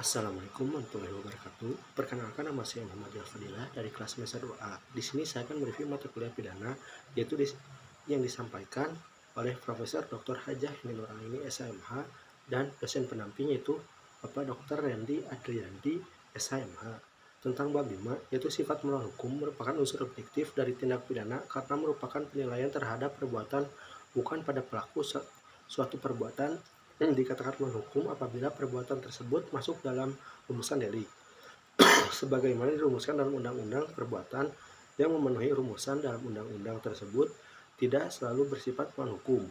Assalamualaikum warahmatullahi wabarakatuh. Perkenalkan, nama saya Muhammad Fadilah dari kelas semester 2A. Di sini saya akan mereview mata kuliah pidana yaitu yang disampaikan oleh Profesor Dr. Hajah Nuraini SHMH dan dosen pendamping yaitu Bapak Dr. Randy Adrianti SHMH. Tentang bab 5 yaitu sifat melawan hukum merupakan unsur objektif dari tindak pidana karena merupakan penilaian terhadap perbuatan bukan pada pelaku suatu perbuatan yang dikatakan melawan hukum apabila perbuatan tersebut masuk dalam rumusan delik sebagaimana dirumuskan dalam undang-undang perbuatan yang memenuhi rumusan dalam undang-undang tersebut tidak selalu bersifat melawan hukum,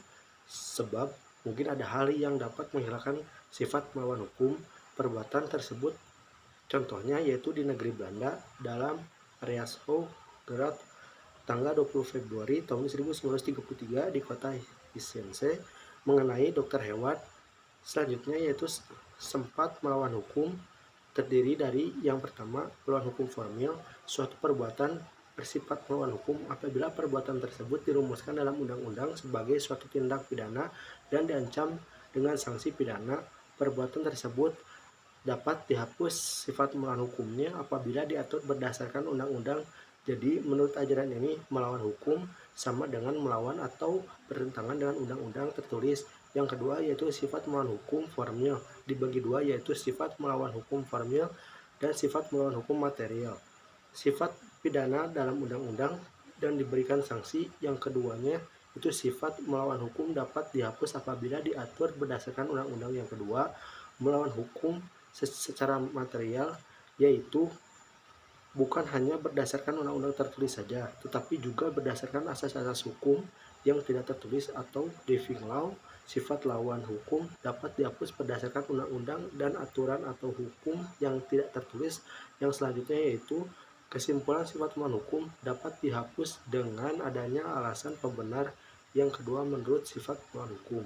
sebab mungkin ada hal yang dapat menghilangkan sifat melawan hukum perbuatan tersebut. Contohnya yaitu di negeri Belanda dalam Rijkshooggerat tanggal 20 Februari tahun 1933 di kota Hissens mengenai dokter hewan. Selanjutnya yaitu sempat melawan hukum terdiri dari yang pertama, melawan hukum formil. Suatu perbuatan bersifat melawan hukum apabila perbuatan tersebut dirumuskan dalam undang-undang sebagai suatu tindak pidana dan diancam dengan sanksi pidana. Perbuatan tersebut dapat dihapus sifat melawan hukumnya apabila diatur berdasarkan undang-undang. Jadi menurut ajaran ini, melawan hukum sama dengan melawan atau bertentangan dengan undang-undang tertulis. Yang kedua yaitu sifat melawan hukum formil, dibagi dua yaitu sifat melawan hukum formil dan sifat melawan hukum material. Sifat pidana dalam undang-undang dan diberikan sanksi. Yang keduanya itu sifat melawan hukum dapat dihapus apabila diatur berdasarkan undang-undang. Yang kedua, melawan hukum secara material yaitu bukan hanya berdasarkan undang-undang tertulis saja, tetapi juga berdasarkan asas-asas hukum yang tidak tertulis atau diving law. Sifat lawan hukum dapat dihapus berdasarkan undang-undang dan aturan atau hukum yang tidak tertulis. Yang selanjutnya yaitu kesimpulan sifat melawan hukum dapat dihapus dengan adanya alasan pembenar. Yang kedua menurut sifat melawan hukum.